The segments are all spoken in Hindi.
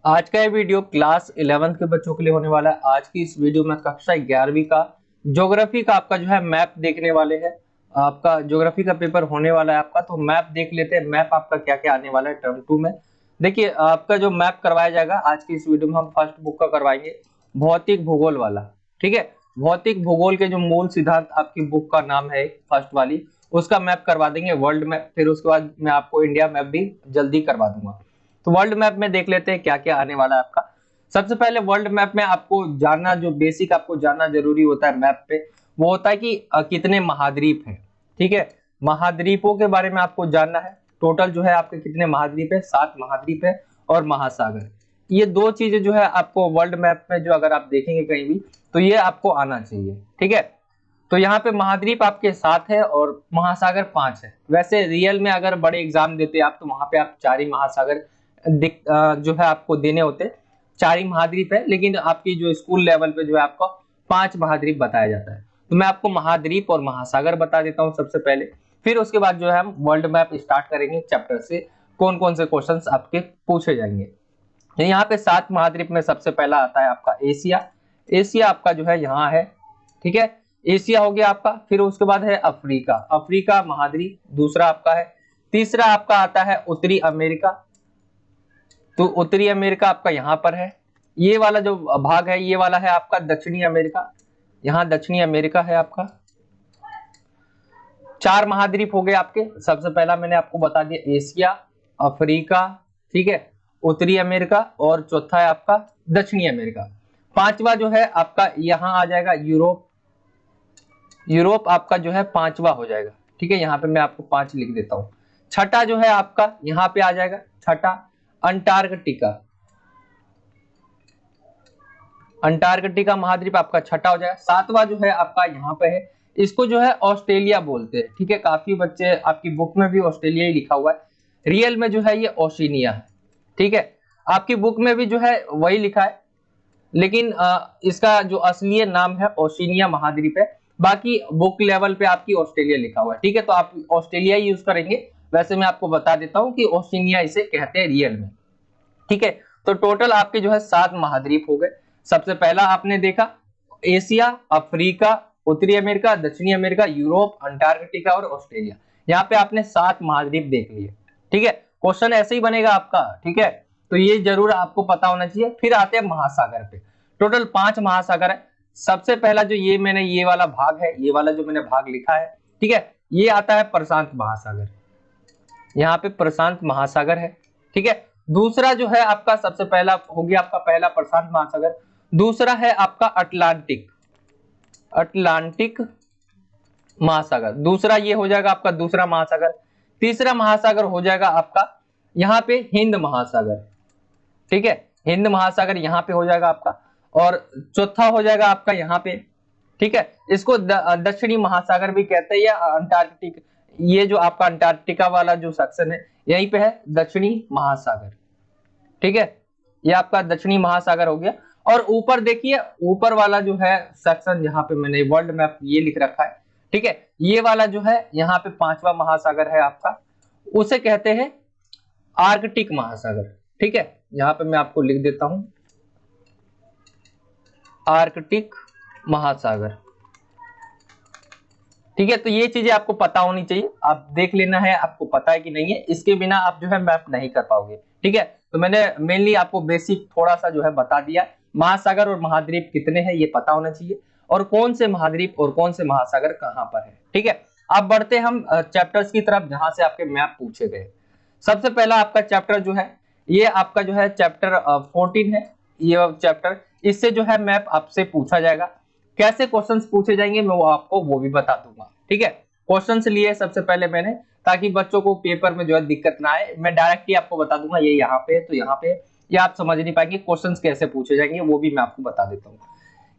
आज का ये वीडियो क्लास 11th के बच्चों के लिए होने वाला है। आज की इस वीडियो में कक्षा 11वीं का ज्योग्राफी का आपका जो है मैप देखने वाले हैं। आपका ज्योग्राफी का पेपर होने वाला है आपका, तो मैप देख लेते हैं। मैप आपका क्या क्या आने वाला है टर्म 2 में। देखिए आपका जो मैप करवाया जाएगा आज की इस वीडियो में, हम फर्स्ट बुक का करवाएंगे भौतिक भूगोल वाला। ठीक है, भौतिक भूगोल के जो मूल सिद्धांत आपकी बुक का नाम है फर्स्ट वाली, उसका मैप करवा देंगे, वर्ल्ड मैप। फिर उसके बाद मैं आपको इंडिया मैप भी जल्दी करवा दूंगा। तो वर्ल्ड मैप में देख लेते हैं क्या क्या आने वाला है आपका। सबसे पहले वर्ल्ड मैप में आपको जानना, जो बेसिक आपको जानना जरूरी होता है मैप पे, वो होता है कि कितने महाद्वीप हैं। ठीक है, महाद्वीपों के बारे में आपको जानना है। टोटल जो है आपके कितने महाद्वीप है, 7 महाद्वीप है और महासागर। ये दो चीजें जो है आपको वर्ल्ड मैप में, जो अगर आप देखेंगे कहीं भी, तो ये आपको आना चाहिए। ठीक है, तो यहाँ पे महाद्वीप आपके 7 है और महासागर 5 है। वैसे रियल में अगर बड़े एग्जाम देते आप, तो वहां पे आप 4 ही महासागर जो है आपको देने होते, 4 ही महाद्वीप है। लेकिन आपकी जो स्कूल लेवल पे जो है आपको 5 महाद्वीप बताया जाता है। तो मैं आपको महाद्वीप और महासागर बता देता हूँ सबसे पहले। फिर उसके बाद जो है हम वर्ल्ड मैप स्टार्ट करेंगे चैप्टर से, कौन कौन से क्वेश्चंस आपके पूछे जाएंगे। तो यहाँ पे 7 महाद्वीप में सबसे पहला आता है आपका एशिया। एशिया आपका जो है यहाँ है। ठीक है, एशिया हो गया आपका। फिर उसके बाद है अफ्रीका। अफ्रीका महाद्वीप दूसरा आपका है। तीसरा आपका आता है उत्तरी अमेरिका। तो उत्तरी अमेरिका आपका यहाँ पर है। ये वाला जो भाग है, ये वाला है आपका दक्षिणी अमेरिका। यहाँ दक्षिणी अमेरिका है आपका। 4 महाद्वीप हो गए आपके। सबसे पहला मैंने आपको बता दिया एशिया, अफ्रीका, ठीक है, उत्तरी अमेरिका, और चौथा है आपका दक्षिणी अमेरिका। पांचवा जो है आपका यहाँ आ जाएगा यूरोप। यूरोप आपका जो है 5वां हो जाएगा। ठीक है, यहाँ पे मैं आपको 5 लिख देता हूँ। छठा जो है आपका यहाँ पे आ जाएगा, छठा अंटार्कटिका। अंटार्कटिका महाद्वीप आपका छठा हो जाएगा। 7वां जो है आपका यहाँ पे है, इसको जो है ऑस्ट्रेलिया बोलते हैं। ठीक है, काफी बच्चे आपकी बुक में भी ऑस्ट्रेलिया ही लिखा हुआ है, रियल में जो है ये ओशिनिया है। ठीक है, आपकी बुक में भी जो है वही लिखा है, लेकिन इसका जो असली नाम है ओशिनिया महाद्वीप है। बाकी बुक लेवल पे आपकी ऑस्ट्रेलिया लिखा हुआ है। ठीक है, तो आप ऑस्ट्रेलिया ही यूज करेंगे। वैसे मैं आपको बता देता हूं कि ओशिनिया इसे कहते हैं रियल में। ठीक है, तो टोटल आपके जो है 7 महाद्वीप हो गए। सबसे पहला आपने देखा एशिया, अफ्रीका, उत्तरी अमेरिका, दक्षिणी अमेरिका, यूरोप, अंटार्कटिका और ऑस्ट्रेलिया। यहाँ पे आपने 7 महाद्वीप देख लिए। ठीक है, क्वेश्चन ऐसे ही बनेगा आपका। ठीक है, तो ये जरूर आपको पता होना चाहिए। फिर आते हैं महासागर पे। टोटल 5 महासागर है। सबसे पहला जो ये वाला भाग है, ये वाला जो मैंने भाग लिखा है, ठीक है, ये आता है प्रशांत महासागर। यहाँ पे प्रशांत महासागर है। ठीक है, दूसरा जो है आपका सबसे पहला हो गया आपका पहला प्रशांत महासागर। दूसरा है आपका अटलांटिक, अटलांटिक महासागर। दूसरा ये हो जाएगा आपका दूसरा महासागर। तीसरा महासागर हो जाएगा आपका यहाँ पे हिंद महासागर। ठीक है, हिंद महासागर यहाँ पे हो जाएगा आपका। और चौथा हो जाएगा आपका यहाँ पे, ठीक है, इसको दक्षिणी महासागर भी कहते हैं, या अंटार्कटिक। ये जो आपका अंटार्कटिका वाला जो सेक्शन है, यहीं पे है दक्षिणी महासागर। ठीक है, ये आपका दक्षिणी महासागर हो गया। और ऊपर देखिए, ऊपर वाला जो है सेक्शन, यहाँ पे मैंने वर्ल्ड मैप ये लिख रखा है। ठीक है, ये वाला जो है यहाँ पे 5वां महासागर है आपका, उसे कहते हैं आर्कटिक महासागर। ठीक है, यहाँ पे मैं आपको लिख देता हूं आर्कटिक महासागर। ठीक है, तो ये चीजें आपको पता होनी चाहिए। आप देख लेना है आपको पता है कि नहीं है, इसके बिना आप जो है मैप नहीं कर पाओगे। ठीक है, तो मैंने मेनली आपको बेसिक थोड़ा सा जो है बता दिया। महासागर और महाद्वीप कितने हैं ये पता होना चाहिए, और कौन से महाद्वीप और कौन से महासागर कहां पर है। ठीक है, अब बढ़ते हम चैप्टर्स की तरफ जहां से आपके मैप पूछे गए। सबसे पहला आपका चैप्टर जो है, ये आपका जो है चैप्टर 14 है। ये चैप्टर, इससे जो है मैप आपसे पूछा जाएगा। कैसे क्वेश्चंस पूछे जाएंगे मैं आपको वो भी बता दूंगा। ठीक है, क्वेश्चंस लिए सबसे पहले मैंने, ताकि बच्चों को पेपर में जो है दिक्कत ना आए। मैं डायरेक्ट ही आपको बता दूंगा ये यहाँ पे तो यहाँ पे, या आप समझ नहीं पाएंगे क्वेश्चंस कैसे पूछे जाएंगे, वो भी मैं आपको बता देता हूँ।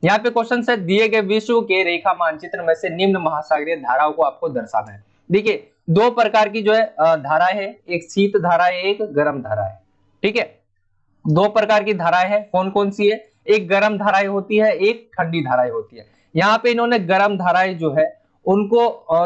यहाँ पे क्वेश्चन है, दिए गए विश्व के रेखा मानचित्र में से निम्न महासागरीय धाराओं को आपको दर्शाना है। देखिए 2 प्रकार की जो है धाराएं है, एक शीत धारा है, एक गर्म धारा है। ठीक है, 2 प्रकार की धाराएं है। कौन कौन सी है? एक गर्म धाराएं होती है, एक ठंडी धाराएं होती है। यहाँ पे इन्होंने गर्म धाराएं जो है उनको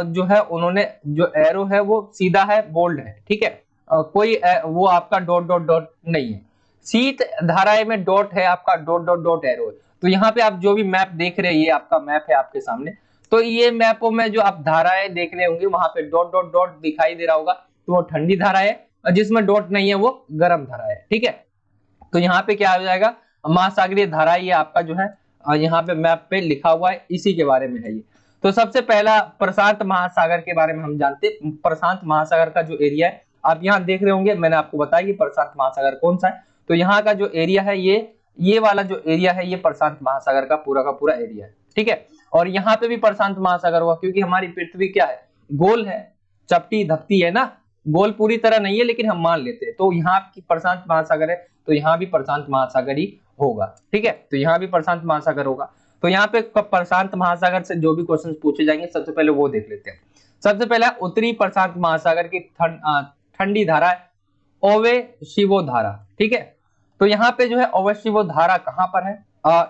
जो है उन्होंने जो एरो है वो सीधा है, बोल्ड है। ठीक है, कोई वो आपका डॉट डॉट डॉट नहीं है। शीत धाराएं में डॉट है आपका, डॉट डॉट डॉट एरो। तो यहाँ पे आप जो भी मैप देख रहे हैं, ये आपका मैप है आपके सामने, तो ये मैपों में जो आप धाराएं देख रहे होंगे वहां पे डॉट डॉट डॉट दिखाई दे रहा होगा, तो वो ठंडी धारा है, और जिसमें डॉट नहीं है वो गर्म धारा है। ठीक है, तो यहाँ पे क्या हो जाएगा, महासागरीय धारा ये आपका जो है यहाँ पे मैप पे लिखा हुआ है, इसी के बारे में है ये। तो सबसे पहला प्रशांत महासागर के बारे में हम जानते हैं। प्रशांत महासागर का जो एरिया है आप यहाँ देख रहे होंगे, मैंने आपको बताया कि प्रशांत महासागर कौन सा है। तो यहाँ का जो एरिया है ये वाला जो एरिया है ये प्रशांत महासागर का पूरा एरिया है। ठीक है, और यहाँ पे भी प्रशांत महासागर हुआ, क्योंकि हमारी पृथ्वी क्या है, गोल है, चपटी धपती है ना, गोल पूरी तरह नहीं है लेकिन हम मान लेते हैं। तो यहाँ की प्रशांत महासागर है, तो यहाँ भी प्रशांत महासागर ही होगा। ठीक है, तो यहाँ भी प्रशांत महासागर होगा। तो यहाँ पे प्रशांत महासागर से जो भी क्वेश्चन पूछे जाएंगे सबसे पहले वो देख लेते हैं। सबसे पहला उत्तरी प्रशांत महासागर की ठंडी धारा है ओवेशिवो धारा। ठीक है, तो यहाँ पे जो है ओवेशिवो धारा कहाँ पर है,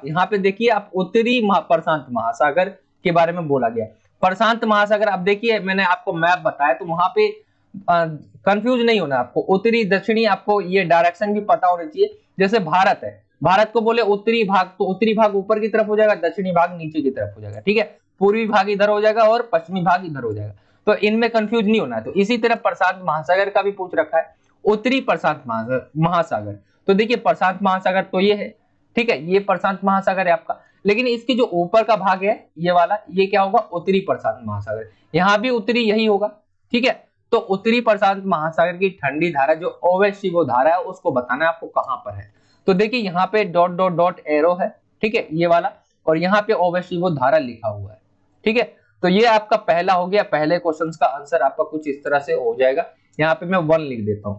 यहाँ पे देखिए आप उत्तरी प्रशांत महासागर के बारे में बोला गया। प्रशांत महासागर, अब देखिए मैंने आपको मैप बताया, तो वहां पे कंफ्यूज नहीं होना आपको, उत्तरी दक्षिणी आपको ये डायरेक्शन भी पता होनी चाहिए। जैसे भारत है, भारत को बोले उत्तरी भाग, तो उत्तरी भाग ऊपर की तरफ हो जाएगा, दक्षिणी भाग नीचे की तरफ हो जाएगा। ठीक है, पूर्वी भाग इधर हो जाएगा और पश्चिमी भाग इधर हो जाएगा, तो इनमें कंफ्यूज नहीं होना है। तो इसी तरह प्रशांत महासागर का भी पूछ रखा है, उत्तरी प्रशांत महासागर। तो देखिए प्रशांत महासागर तो ये है, ठीक है, ये प्रशांत महासागर है आपका, लेकिन इसकी जो ऊपर का भाग है ये वाला, ये क्या होगा, उत्तरी प्रशांत महासागर। यहाँ भी उत्तरी यही होगा। ठीक है, तो उत्तरी प्रशांत महासागर की ठंडी धारा जो ओवेशिवो धारा है उसको बताना है आपको कहां पर है। तो देखिए यहाँ पे डॉट डॉट डॉट एरो है, ठीक है, ये वाला, और यहाँ पे ओवेशिवो धारा लिखा हुआ है। ठीक है, तो ये आपका पहला हो गया, पहले क्वेश्चन का आंसर आपका कुछ इस तरह से हो जाएगा। यहाँ पे मैं 1 लिख देता हूं,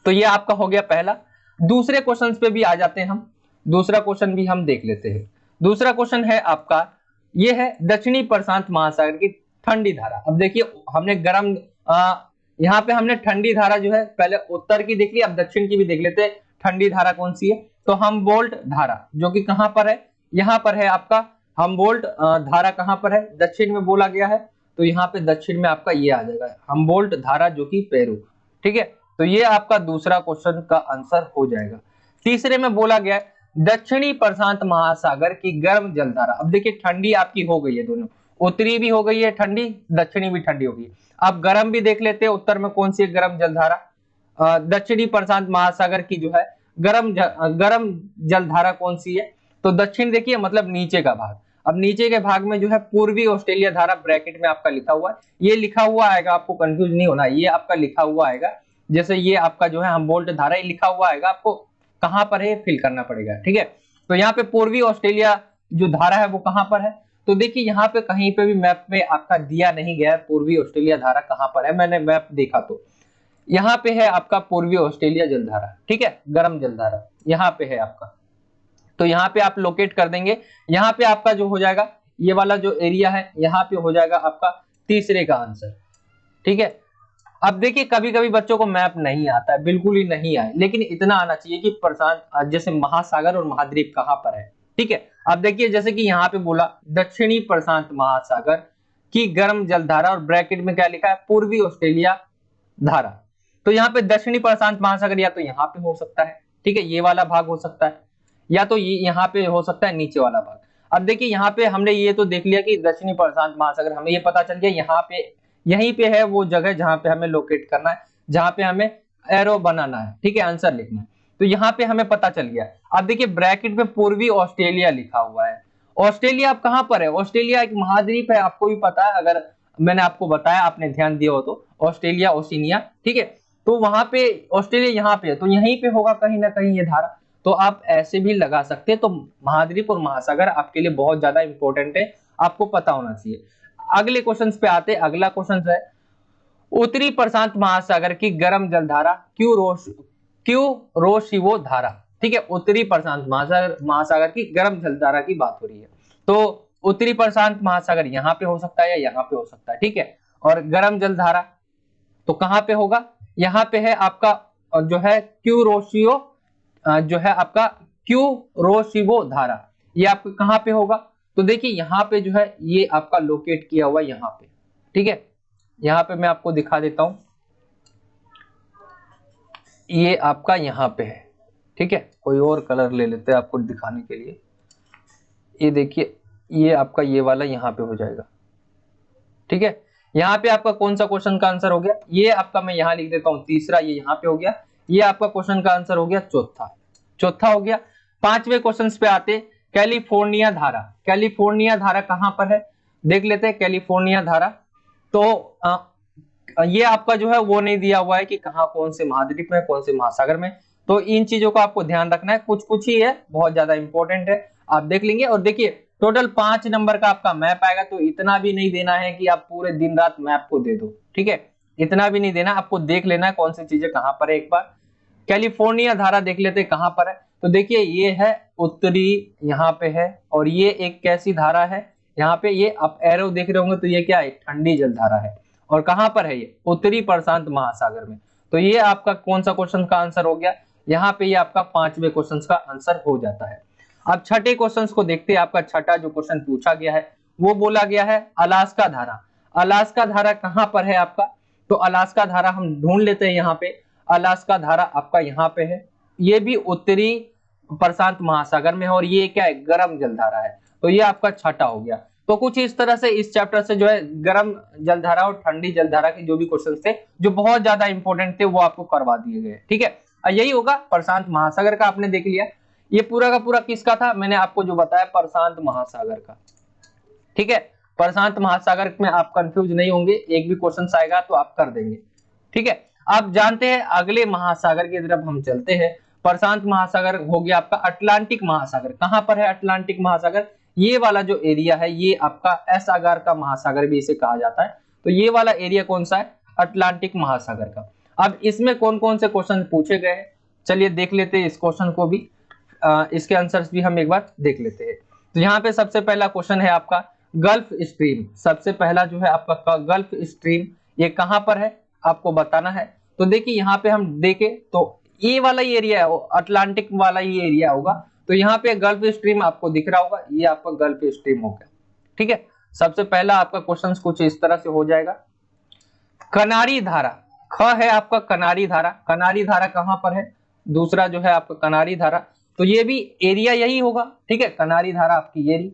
तो ये आपका हो गया पहला। दूसरे क्वेश्चन पे भी आ जाते हैं हम, दूसरा क्वेश्चन भी हम देख लेते हैं। दूसरा क्वेश्चन है आपका, ये है दक्षिणी प्रशांत महासागर की ठंडी धारा। अब देखिए हमने गर्म, यहाँ पे हमने ठंडी धारा जो है पहले उत्तर की देख ली, अब दक्षिण की भी देख लेते हैं ठंडी धारा कौन सी है। तो हमबोल्ट धारा जो कि कहां पर है, यहाँ पर है आपका हमबोल्ट धारा, कहां पर है, दक्षिण में बोला गया है, तो यहाँ पे दक्षिण में आपका ये आ जाएगा हमबोल्ट धारा जो कि पेरू। ठीक है, तो ये आपका दूसरा क्वेश्चन का आंसर हो जाएगा। तीसरे में बोला गया है दक्षिणी प्रशांत महासागर की गर्म जलधारा। अब देखिए ठंडी आपकी हो गई है, दोनों उत्तरी भी हो गई है ठंडी, दक्षिणी भी ठंडी हो गई। अब गर्म भी देख लेते हैं, उत्तर में कौन सी गर्म जलधारा, दक्षिणी प्रशांत महासागर की जो है गर्म जलधारा कौन सी है, तो दक्षिण देखिए मतलब नीचे का भाग। अब नीचे के भाग में जो है पूर्वी ऑस्ट्रेलिया धारा ब्रैकेट में आपका लिखा हुआ है, ये लिखा हुआ आएगा, आपको कंफ्यूज नहीं होना, ये आपका लिखा हुआ आएगा। जैसे ये आपका जो है हमबोल्ट धारा ये लिखा हुआ आएगा, आपको कहां पर है फिल करना पड़ेगा। ठीक है, तो यहाँ पे पूर्वी ऑस्ट्रेलिया जो धारा है वो कहां पर है, तो देखिए यहाँ पे कहीं पे भी मैप में आपका दिया नहीं गया है पूर्वी ऑस्ट्रेलिया धारा कहां पर है। मैंने मैप देखा तो यहाँ पे है आपका पूर्वी ऑस्ट्रेलिया जलधारा। ठीक है, गर्म जलधारा यहाँ पे है आपका, तो यहाँ पे आप लोकेट कर देंगे। यहाँ पे आपका जो हो जाएगा ये वाला जो एरिया है, यहाँ पे हो जाएगा आपका तीसरे का आंसर। ठीक है, अब देखिए कभी कभी बच्चों को मैप नहीं आता है, बिल्कुल ही नहीं आए, लेकिन इतना आना चाहिए कि प्रशांत जैसे महासागर और महाद्वीप कहां पर है। ठीक है, अब देखिए जैसे कि यहाँ पे बोला दक्षिणी प्रशांत महासागर की गर्म जलधारा, और ब्रैकेट में क्या लिखा है, पूर्वी ऑस्ट्रेलिया धारा। तो यहाँ पे दक्षिणी प्रशांत महासागर या तो यहाँ पे हो सकता है, ठीक है, ये वाला भाग हो सकता है, या तो ये यहाँ पे हो सकता है नीचे वाला भाग। अब देखिए यहाँ पे हमने ये तो देख लिया कि दक्षिणी प्रशांत महासागर, हमें ये पता चल गया यहाँ पे, यहीं पे है वो जगह जहां पे हमें लोकेट करना है, जहां पे हमें एरो बनाना है। ठीक है, आंसर लिखना है, तो यहाँ पे हमें पता चल गया। अब देखिए ब्रैकेट में पूर्वी ऑस्ट्रेलिया लिखा हुआ है। ऑस्ट्रेलिया अब कहां पर है, ऑस्ट्रेलिया एक महाद्वीप है, आपको भी पता है, अगर मैंने आपको बताया आपने ध्यान दिया हो तो, ऑस्ट्रेलिया ओशिनिया। ठीक है, तो वहां पे ऑस्ट्रेलिया यहाँ पे है, तो यहीं पे होगा कहीं ना कहीं ये धारा, तो आप ऐसे भी लगा सकते हैं। तो महाद्वीप और महासागर आपके लिए बहुत ज्यादा इंपॉर्टेंट है, आपको पता होना चाहिए। अगले क्वेश्चन पे आते हैं। अगला क्वेश्चन है उत्तरी प्रशांत महासागर की गर्म जलधारा क्यूरोशिवो धारा। ठीक है, उत्तरी प्रशांत महासागर की गर्म जलधारा की बात हो रही है। तो उत्तरी प्रशांत महासागर यहाँ पे हो सकता है या यहाँ पे हो सकता है। ठीक है, और गर्म जलधारा तो कहां पे होगा, यहाँ पे है आपका जो है क्यूरोशियो, जो है आपका क्यूरोशिवो धारा, ये आपका कहां पे होगा, तो देखिए यहाँ पे जो है ये आपका लोकेट किया हुआ यहाँ पे। ठीक है, यहाँ पे मैं आपको दिखा देता हूं, ये आपका यहाँ पे है। ठीक है, कोई और कलर ले लेते हैं आपको दिखाने के लिए। ये देखिए, ये आपका ये वाला यहाँ पे हो जाएगा। ठीक है, यहाँ पे आपका कौन सा क्वेश्चन का आंसर हो गया, ये आपका मैं यहाँ लिख देता हूँ तीसरा, ये यहाँ पे हो गया। ये आपका क्वेश्चन का आंसर हो गया चौथा, चौथा हो गया। पांचवें क्वेश्चन पे आते, कैलिफोर्निया धारा। कैलिफोर्निया धारा कहां पर है, देख लेते हैं कैलिफोर्निया धारा। तो ये आपका जो है वो नहीं दिया हुआ है कि कहां, कौन से महाद्वीप में, कौन से महासागर में। तो इन चीजों का आपको ध्यान रखना है, कुछ कुछ ही है, बहुत ज्यादा इंपॉर्टेंट है, आप देख लेंगे। और देखिए टोटल 5 नंबर का आपका मैप आएगा, तो इतना भी नहीं देना है कि आप पूरे दिन रात मैप को दे दो। ठीक है, इतना भी नहीं देना, आपको देख लेना है कौन सी चीजें कहां पर है। एक बार कैलिफोर्निया धारा देख लेते हैं कहां पर है। तो देखिए ये है उत्तरी, यहाँ पे है, और ये एक कैसी धारा है, यहाँ पे ये आप एरो देख रहे होंगे, तो ये क्या है, ठंडी जल धारा है। और कहां पर है ये, उत्तरी प्रशांत महासागर में। तो ये आपका कौन सा क्वेश्चन का आंसर हो गया, यहाँ पे ये आपका 5वें क्वेश्चन का आंसर हो जाता है। अब छठे क्वेश्चन को देखते हैं। आपका छठा जो क्वेश्चन पूछा गया है वो बोला गया है अलास्का धारा। अलास्का धारा कहां पर है आपका, तो अलास्का धारा हम ढूंढ लेते हैं यहाँ पे। अलास्का धारा आपका यहाँ पे है, ये भी उत्तरी प्रशांत महासागर में है, और ये क्या है, गर्म जलधारा है। तो ये आपका छठा हो गया। तो कुछ इस तरह से इस चैप्टर से जो है गर्म जलधारा और ठंडी जलधारा के जो भी क्वेश्चन थे जो बहुत ज्यादा इंपॉर्टेंट थे वो आपको करवा दिए गए। ठीक है, यही होगा। प्रशांत महासागर का आपने देख लिया, ये पूरा का पूरा किसका था, मैंने आपको जो बताया प्रशांत महासागर का। ठीक है, प्रशांत महासागर में आप कंफ्यूज नहीं होंगे, एक भी क्वेश्चन आएगा तो आप कर देंगे। ठीक है, आप जानते हैं अगले महासागर की तरफ हम चलते हैं। प्रशांत महासागर हो गया आपका अटलांटिक महासागर। कहां पर है अटलांटिक महासागर, ये वाला जो एरिया है ये आपका एस आकार का महासागर भी इसे कहा जाता है। तो ये वाला एरिया कौन सा है, अटलांटिक महासागर का। अब इसमें कौन कौन से क्वेश्चन पूछे गए हैं, चलिए देख लेते हैं इस क्वेश्चन को भी, इसके आंसर्स भी हम एक बार देख लेते हैं। तो यहाँ पे सबसे पहला क्वेश्चन है आपका गल्फ स्ट्रीम। सबसे पहला जो है आपका गल्फ स्ट्रीम, ये कहां पर है आपको बताना है। तो देखिए यहाँ पे हम देखें तो ये वाला ही एरिया है, अटलांटिक वाला ही एरिया होगा। तो यहाँ पे गल्फ स्ट्रीम आपको दिख रहा होगा, ये आपका गल्फ स्ट्रीम हो गया। ठीक है, सबसे पहला आपका क्वेश्चन कुछ इस तरह से हो जाएगा। कनारी धारा, ख है आपका कनारी धारा। कनारी धारा कहां पर है, दूसरा जो है आपका कनारी धारा, तो ये भी एरिया यही होगा। ठीक है, कनारी धारा आपकी ये रही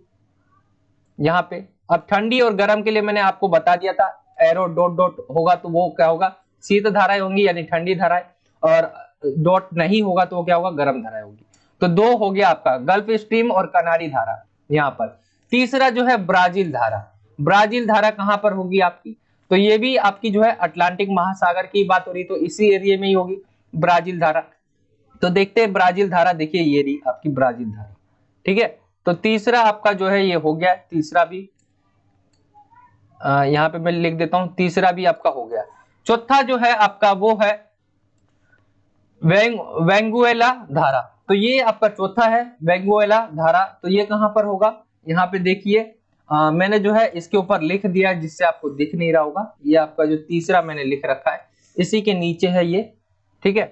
यहाँ पे। अब ठंडी और गर्म के लिए मैंने आपको बता दिया था, एरो डॉट डॉट होगा तो वो क्या होगा, शीत धाराएं होंगी यानी ठंडी धाराएं, और डॉट नहीं होगा तो वो क्या होगा, गर्म धाराएं होगी। तो दो हो गया आपका गल्फ स्ट्रीम और कनारी धारा यहाँ पर। तीसरा जो है ब्राजील धारा। ब्राजील धारा कहां पर होगी आपकी, तो ये भी आपकी जो है अटलांटिक महासागर की बात हो रही, तो इसी एरिया में ही होगी ब्राजील धारा। तो देखते हैं ब्राजील धारा, देखिए ये रही आपकी ब्राजील धारा। ठीक है, तो तीसरा आपका जो है ये हो गया, तीसरा भी यहाँ पे मैं लिख देता हूं, तीसरा भी आपका हो गया। चौथा जो है आपका वो है वेंगुएला धारा। तो ये आपका चौथा है वेंगुएला धारा। तो ये कहां पर होगा, यहाँ पे देखिए मैंने जो है इसके ऊपर लिख दिया जिससे आपको दिख नहीं रहा होगा। ये आपका जो तीसरा मैंने लिख रखा है इसी के नीचे है ये। ठीक है,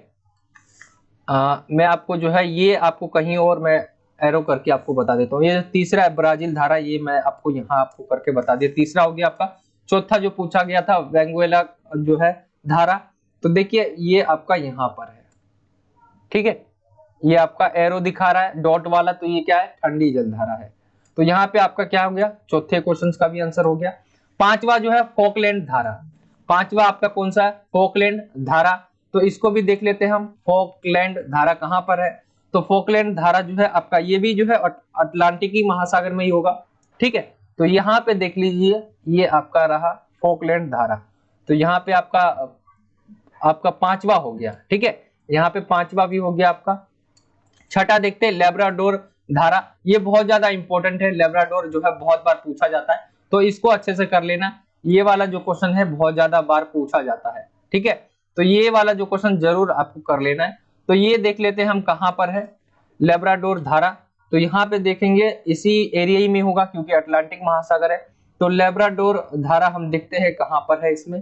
मैं आपको जो है ये आपको कहीं और मैं एरो करके आपको बता देता हूँ। ये तीसरा है ब्राजील धारा, ये मैं आपको यहाँ आपको करके बता दिया। तीसरा हो गया आपका। चौथा जो पूछा गया था वेंगुएला जो है धारा, तो देखिए ये आपका यहाँ पर है। ठीक है, ये आपका एरो दिखा रहा है डॉट वाला, तो ये क्या है, ठंडी जल धारा है। तो यहाँ पे आपका क्या हो गया, चौथे क्वेश्चन का भी आंसर हो गया। पांचवा जो है फॉकलैंड धारा। पांचवा आपका कौन सा है, फॉकलैंड धारा। तो इसको भी देख लेते हैं हम, फॉकलैंड धारा कहां पर है। तो फॉकलैंड धारा जो है आपका ये भी जो है अटलांटिकी महासागर में ही होगा। ठीक है, तो यहाँ पे देख लीजिए ये आपका रहा फॉकलैंड धारा। तो यहाँ पे आपका पांचवा हो गया। ठीक है, यहाँ पे पांचवा भी हो गया आपका। छठा देखते हैं लेब्राडोर धारा। ये बहुत ज्यादा इंपॉर्टेंट है, लेब्राडोर जो है बहुत बार पूछा जाता है, तो इसको अच्छे से कर लेना। ये वाला जो क्वेश्चन है बहुत ज्यादा बार पूछा जाता है। ठीक है, तो ये वाला जो क्वेश्चन जरूर आपको कर लेना है। तो ये देख लेते हैं हम कहां पर है लेब्राडोर धारा। तो यहाँ पे देखेंगे इसी एरिया ही में होगा क्योंकि अटलांटिक महासागर है। तो लेब्राडोर धारा हम देखते हैं कहां पर है इसमें।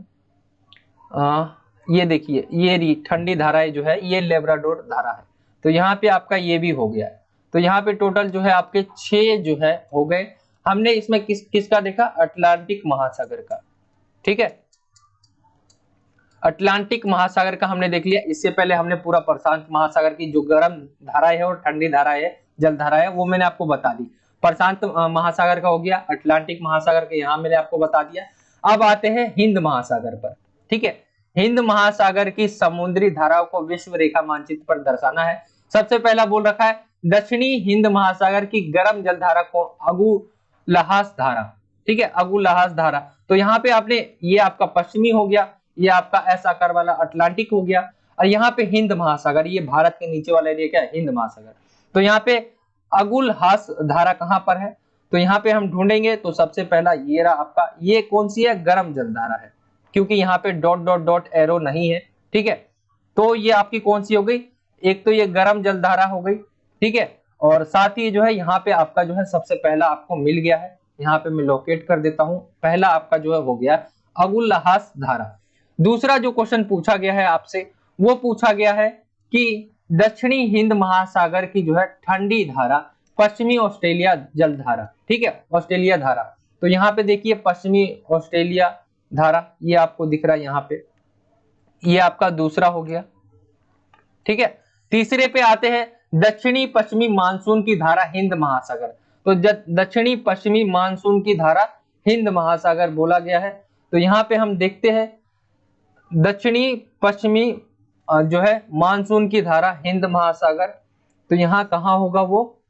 ये देखिए ये ठंडी धारा जो है ये लेब्राडोर धारा है। तो यहाँ पे आपका ये भी हो गया है। तो यहाँ पे टोटल जो है आपके 6 जो है हो गए। हमने इसमें किसका देखा, अटलांटिक महासागर का। ठीक है, अटलांटिक महासागर का हमने देख लिया। इससे पहले हमने पूरा प्रशांत महासागर की जो गर्म धाराएं है और ठंडी धाराएं है, जल धारा है, वो मैंने आपको बता दी। प्रशांत महासागर का हो गया, अटलांटिक महासागर के यहाँ मैंने आपको बता दिया। अब आते हैं हिंद महासागर पर। ठीक है, हिंद महासागर की समुद्री धाराओं को विश्व रेखा मानचित्र पर दर्शाना है। सबसे पहला बोल रखा है दक्षिणी हिंद महासागर की गर्म जल धारा को अगुलहास धारा। ठीक है, अगुलहास धारा। तो यहाँ पे आपने, ये आपका पश्चिमी हो गया, ये आपका एस आकार वाला अटलांटिक हो गया, और यहाँ पे हिंद महासागर, ये भारत के नीचे वाला एरिया क्या है, हिंद महासागर। तो यहाँ पे अगुलहास धारा कहाँ पर है, तो यहाँ पे हम ढूंढेंगे। तो सबसे पहला ये रहा आपका, ये कौन सी है, गर्म जल धारा है, क्योंकि यहाँ पे डॉट डॉट डॉट एरो नहीं है। ठीक है, तो ये आपकी कौन सी हो गई, एक तो ये गर्म जल धारा हो गई। ठीक है, और साथ ही जो है यहाँ पे आपका जो है सबसे पहला आपको मिल गया है, यहाँ पे मैं लोकेट कर देता हूं, पहला आपका जो है हो गया अगुलहास धारा। दूसरा जो क्वेश्चन पूछा गया है आपसे, वो पूछा गया है कि दक्षिणी हिंद महासागर की जो है ठंडी धारा पश्चिमी ऑस्ट्रेलिया जल धारा। ठीक है, ऑस्ट्रेलिया धारा। तो यहाँ पे देखिए पश्चिमी ऑस्ट्रेलिया धारा, ये आपको दिख रहा है यहाँ पे, ये आपका दूसरा हो गया। ठीक है, तीसरे पे आते हैं दक्षिणी पश्चिमी मानसून की धारा हिंद महासागर। तो दक्षिणी पश्चिमी मानसून की धारा हिंद महासागर बोला गया है। तो यहाँ पे हम देखते हैं दक्षिणी पश्चिमी जो है मानसून की धारा हिंद महासागर, तो यहाँ कहाँ होगा वो,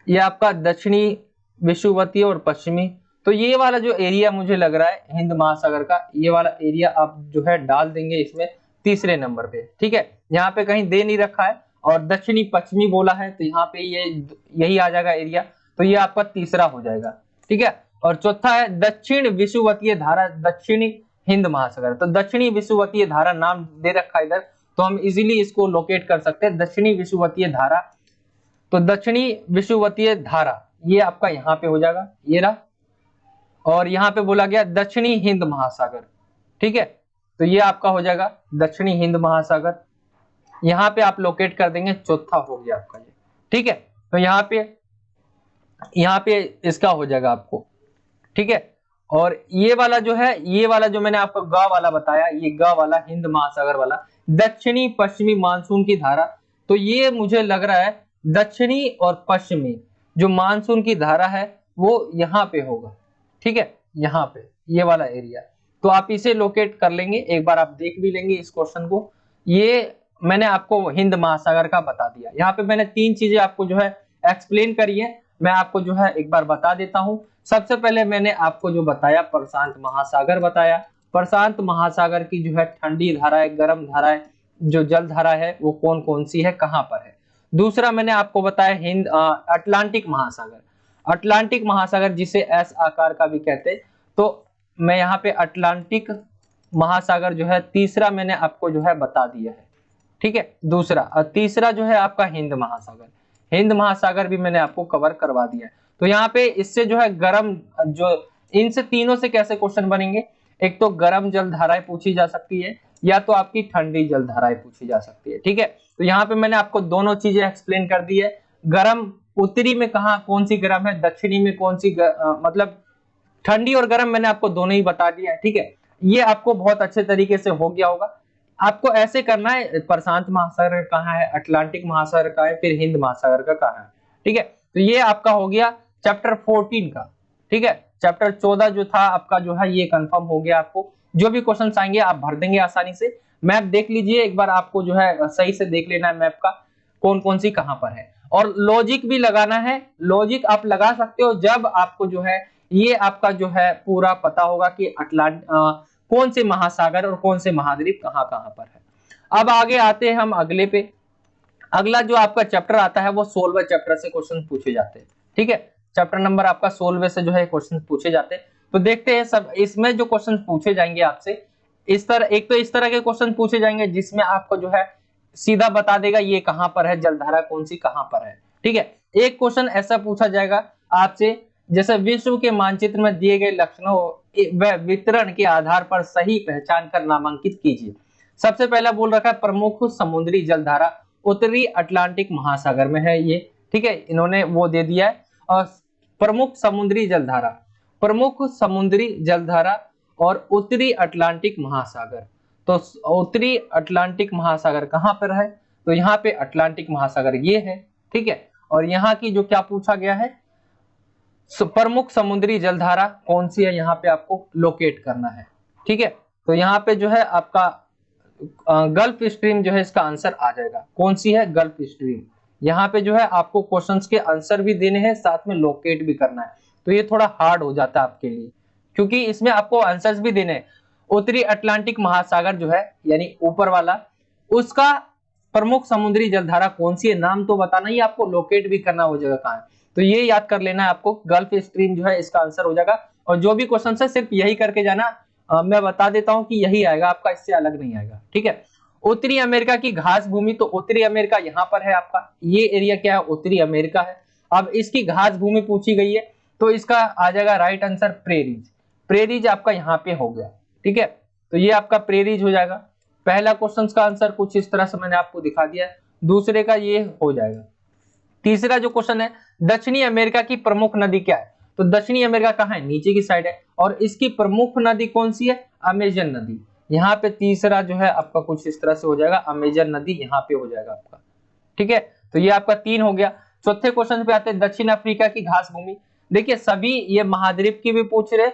ये आपका दक्षिणी विषुवतीय और पश्चिमी। तो ये वाला जो एरिया मुझे लग रहा है हिंद महासागर का, ये वाला एरिया आप जो है डाल देंगे इसमें तीसरे नंबर पे। ठीक है, यहाँ पे कहीं दे नहीं रखा है, और दक्षिणी पश्चिमी बोला है, तो यहाँ पे ये यही आ जाएगा एरिया, तो ये आपका तीसरा हो जाएगा। ठीक है, और चौथा है दक्षिण विषुवतीय धारा दक्षिणी हिंद महासागर। तो दक्षिणी विषुवतीय धारा नाम दे रखा है इधर, तो हम इजीली इसको लोकेट कर सकते हैं, दक्षिणी विषुवतीय धारा। तो दक्षिणी विषुवतीय धारा ये आपका यहाँ पे हो जाएगा, ये रहा, और यहाँ पे बोला गया दक्षिणी हिंद महासागर। ठीक है, तो ये आपका हो जाएगा दक्षिणी हिंद महासागर, यहाँ पे आप लोकेट कर देंगे, चौथा हो गया आपका ये। ठीक है, तो यहाँ पे इसका हो जाएगा आपको। ठीक है, और ये वाला जो है, ये वाला जो मैंने आपको गा वाला बताया, ये गा वाला हिंद महासागर वाला दक्षिणी पश्चिमी मानसून की धारा, तो ये मुझे लग रहा है दक्षिणी और पश्चिमी जो मानसून की धारा है वो यहाँ पे होगा। ठीक है, यहाँ पे ये वाला एरिया, तो आप इसे लोकेट कर लेंगे, एक बार आप देख भी लेंगे इस क्वेश्चन को। ये मैंने आपको हिंद महासागर का बता दिया। यहाँ पे मैंने तीन चीजें आपको जो है एक्सप्लेन करी है, मैं आपको जो है एक बार बता देता हूँ। सबसे पहले मैंने आपको जो बताया प्रशांत महासागर बताया, प्रशांत महासागर की जो है ठंडी धारा है, गर्म धारा है, जो जल धारा है वो कौन कौन सी है, कहाँ पर है। दूसरा मैंने आपको बताया अटलांटिक महासागर, अटलांटिक महासागर जिसे एस आकार का भी कहते हैं, तो मैं यहाँ पे अटलांटिक महासागर जो है तीसरा मैंने आपको जो है बता दिया है। ठीक है, दूसरा, और तीसरा जो है आपका हिंद महासागर, हिंद महासागर भी मैंने आपको कवर करवा दिया है। तो यहाँ पे इससे जो है गर्म, जो इनसे तीनों से कैसे क्वेश्चन बनेंगे, एक तो गर्म जल धाराएं पूछी जा सकती है, या तो आपकी ठंडी जल धाराएं पूछी जा सकती है। ठीक है, तो यहाँ पे मैंने आपको दोनों चीजें एक्सप्लेन कर दी है। गर्म उत्तरी में कहाँ कौन सी गर्म है, दक्षिणी में कौन सी मतलब ठंडी और गर्म मैंने आपको दोनों ही बता दिया है। ठीक है, ये आपको बहुत अच्छे तरीके से हो गया होगा। आपको ऐसे करना है, प्रशांत महासागर कहाँ है, अटलांटिक महासागर का है, फिर हिंद महासागर का कहाँ है। ठीक है, तो ये आपका हो गया चैप्टर 14 का। ठीक है, चैप्टर 14 जो था आपका जो है ये कंफर्म हो गया। आपको जो भी क्वेश्चन आएंगे आप भर देंगे आसानी से। मैप देख लीजिए एक बार, आपको जो है सही से देख लेना है मैप का, कौन कौन सी कहाँ पर है, और लॉजिक भी लगाना है। लॉजिक आप लगा सकते हो जब आपको जो है ये आपका जो है पूरा पता होगा कि कौन से महासागर और कौन से महाद्वीप कहाँ कहाँ पर है। अब आगे आते हैं हम अगले पे। अगला जो आपका चैप्टर आता है वो 16वें चैप्टर से क्वेश्चन पूछे जाते हैं। ठीक है, चैप्टर नंबर आपका 16वें से जो है क्वेश्चन पूछे जाते हैं। तो देखते हैं सब इसमें जो क्वेश्चन पूछे जाएंगे आपसे, इस तरह, एक तो इस तरह के क्वेश्चन पूछे जाएंगे जिसमें आपको जो है सीधा बता देगा ये कहाँ पर है, जलधारा कौन सी कहाँ पर है। ठीक है, एक क्वेश्चन ऐसा पूछा जाएगा आपसे, जैसे विश्व के मानचित्र में दिए गए लक्षणों व वितरण के आधार पर सही पहचान कर नामांकित कीजिए। सबसे पहला बोल रखा है प्रमुख समुद्री जलधारा उत्तरी अटलांटिक महासागर में है ये। ठीक है, इन्होंने वो दे दिया है, और प्रमुख समुद्री जलधारा, प्रमुख समुद्री जलधारा और उत्तरी अटलांटिक महासागर। तो उत्तरी अटलांटिक महासागर कहां पर है, तो यहाँ पे अटलांटिक महासागर ये है, ठीक है। और यहाँ की जो क्या पूछा गया है, प्रमुख समुद्री जलधारा कौन सी है, यहाँ पे आपको लोकेट करना है, ठीक है। तो यहाँ पे जो है आपका गल्फ स्ट्रीम जो है इसका आंसर आ जाएगा। कौन सी है, गल्फ स्ट्रीम। यहाँ पे जो है आपको क्वेश्चंस के आंसर भी देने हैं, साथ में लोकेट भी करना है, तो ये थोड़ा हार्ड हो जाता है आपके लिए, क्योंकि इसमें आपको आंसर्स भी देने हैं। उत्तरी अटलांटिक महासागर जो है यानी ऊपर वाला, उसका प्रमुख समुद्री जलधारा कौन सी है, नाम तो बताना ही, आपको लोकेट भी करना हो जगह कहाँ है, तो ये याद कर लेना है आपको। गल्फ स्ट्रीम जो है इसका आंसर हो जाएगा। और जो भी क्वेश्चन है सिर्फ यही करके जाना, मैं बता देता हूं कि यही आएगा आपका, इससे अलग नहीं आएगा, ठीक है। उत्तरी अमेरिका की घास भूमि, तो उत्तरी अमेरिका यहाँ पर है आपका, ये एरिया क्या है, उत्तरी अमेरिका है। अब इसकी घास भूमि पूछी गई है, तो इसका आ जाएगा राइट आंसर प्रेरीज। प्रेरीज आपका यहाँ पे हो गया, ठीक है। तो ये आपका प्रेरीज हो जाएगा। पहला क्वेश्चन का आंसर कुछ इस तरह से मैंने आपको दिखा दिया है, दूसरे का ये हो जाएगा। तीसरा जो क्वेश्चन है, दक्षिणी अमेरिका की प्रमुख नदी क्या है, तो दक्षिणी अमेरिका कहाँ है, नीचे की साइड है, और इसकी प्रमुख नदी कौन सी है, अमेजन नदी। यहाँ पे तीसरा जो है आपका कुछ इस तरह से हो जाएगा, अमेजन नदी यहाँ पे हो जाएगा आपका, ठीक है। तो ये आपका 3 हो गया। चौथे क्वेश्चन पे आते हैं, दक्षिण अफ्रीका की घास भूमि। देखिए सभी ये महाद्वीप की भी पूछ रहे,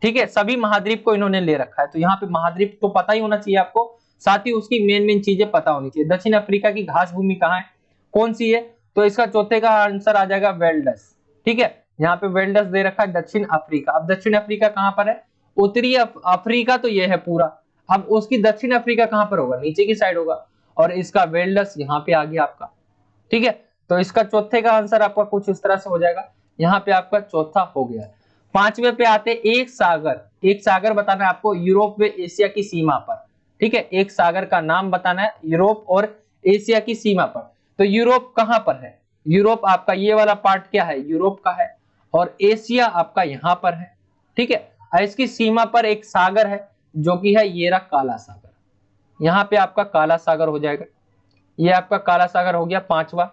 ठीक है, सभी महाद्वीप को इन्होंने ले रखा है, तो यहाँ पे महाद्वीप तो पता ही होना चाहिए आपको, साथ ही उसकी मेन चीजें पता होनी चाहिए। दक्षिण अफ्रीका की घास भूमि कहाँ है, कौन सी है, तो इसका चौथे का आंसर आ जाएगा वेल्डस, ठीक है। यहाँ पे वेल्डस दे रखा है दक्षिण अफ्रीका। अब दक्षिण अफ्रीका कहां पर है, उत्तरी अफ्रीका तो ये है पूरा, अब उसकी दक्षिण अफ्रीका कहां पर होगा, नीचे की साइड होगा, और इसका वेल्डस यहाँ पे आ गया आपका, ठीक है। तो इसका चौथे का आंसर आपका कुछ इस तरह से हो जाएगा, यहाँ पे आपका चौथा हो गया। पांचवें पे आते, एक सागर। एक सागर बताना है आपको यूरोप व एशिया की सीमा पर, ठीक है। एक सागर का नाम बताना है यूरोप और एशिया की सीमा पर। तो यूरोप कहां पर है, यूरोप आपका ये वाला पार्ट क्या है, यूरोप का है, और एशिया आपका यहां पर है, ठीक है। इसकी सीमा पर एक सागर है जो कि है ये रहा काला सागर, यहाँ पे आपका काला सागर हो जाएगा। ये आपका काला सागर हो गया पांचवा,